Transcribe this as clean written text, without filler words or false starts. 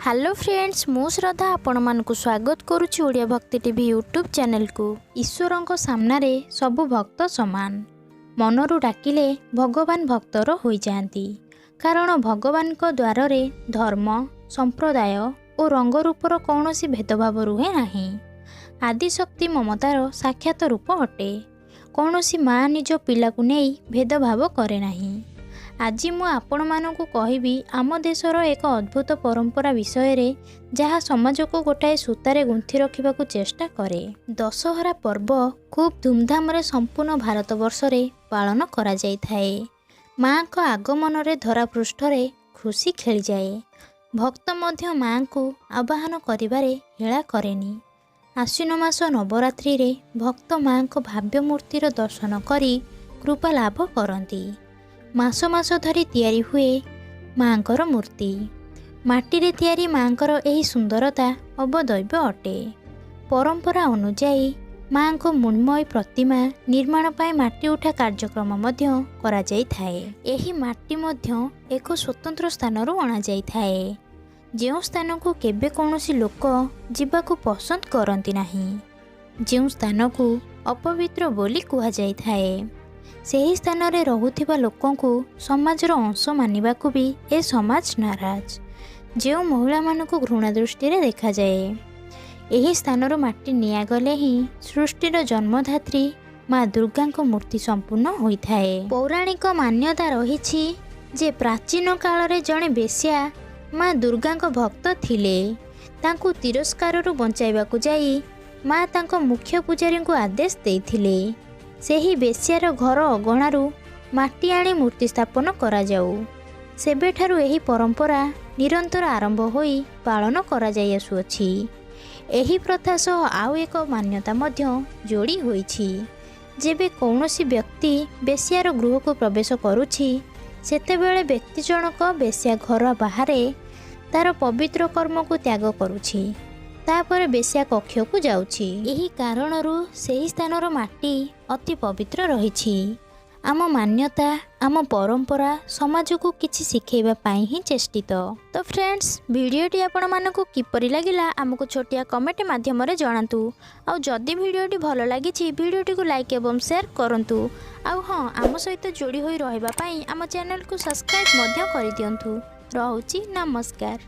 Hello friends, मु श्रद्धा आपण मानकु स्वागत करुछि ओडिया भक्ति टीवी यूट्यूब चैनल को। ईश्वरंको सामनारे सबु भक्त समान। मनरु डाकिले भगवान भक्तर होई जांती, कारण भगवान को द्वार रे धर्म, संप्रदाय और रंग रूपर कौनसी भेदभाव रुहे नाही। आदिशक्ति ममतार साक्षात रूप अटे। कौनसी माँ निज पिला को नहीं भेदभाव करे नाही। आज मु आपण मानकु कहिबी आम देशर एक अद्भुत परंपरा विषय रे जहाँ समाज को गोटाए सूतारे गुंथि रखिबाकु चेष्टा करे। दशहरा पर्व खूब धूमधाम रे संपूर्ण भारतवर्ष रे पालन करा जाय थाए। माँ को आगमन रे धरा पृष्ठ रे खुशी खेली जाए। भक्त मध्य माँ को आवाहन करिबारे हेला करेनी। आश्विन मास नवरात्रि रे भक्त माँ को भाव्य मूर्तिर दर्शन करी कृपा लाभ करती। मास मास धरी तैयारी हुए माँकर मूर्ति। माटी तैयारी माँकर एही सुंदरता अवदैव्य अटे। परंपरा अनुजाई माँ को मृण्मयी प्रतिमा निर्माण पाए माटी उठा कार्यक्रम मध्य करा जाई थाए। एही माटी मध्य एक स्वतंत्र स्थान रु अणा जाई थाए, जो स्थान को केबे कौनसी लोक जिबाकू पसंद करती नाही, जो स्थान को अपवित्र बोली कुहा जाई थाए। सही स्थान रे रहुथिबा लोकों को समाजर अंश मानिबाकू भी ए समाज नाराज, जो महिला मानकू घृणा दृष्टि रे देखा जाए। एही स्थान रो माटी निया गले ही सृष्टिर जन्मधात्री माँ दुर्गा को मूर्ति संपूर्ण होई थाए। पौराणिक मान्यता रहिछि जे प्राचीन काल रे जणे बेश्या माँ दुर्गा को भक्त थिले। तांकू तिरस्कार रु बंचाइबाकू जाई माँ तांको मुख्य पुजारी को आदेश देइथिले सेही बेश्यार घर अगणारू माटी आनी मूर्ति स्थापन करा जाऊ। सेबेठारू एही परंपरा निरंतर आरंभ होई पालन करा जाई आसुअछि। एही प्रथा सह आउ एक मान्यता मध्य जोड़ी होईछि। जेबे कौनसी व्यक्ति बेश्यार गृह को प्रवेश करुछि सेतेबेले व्यक्ति जनक बेश्या घर बाहरे तार पवित्र कर्म को त्याग करुछि, तापर बेश्या कक्ष को जाउछि। एही कारणरू सेही स्थानर माटी अति पवित्र रहिछि। आम मान्यता आम परंपरा समाज को किछि शिखेबा पाई ही चेष्टित। तो फ्रेंड्स, वीडियोटी आपण मानकु किपरि लागिला आमको छोटिया कमेंट माध्यम रे जणातु। आउ जदि वीडियोटी भलो लागिछि वीडियोटी को लाइक एवं शेयर करंतु। आउ हां, आम सहित जोड़ी होई रहबा पाई आम चैनल को सब्सक्राइब मध्य करि दियंतु। रहउछि नमस्कार।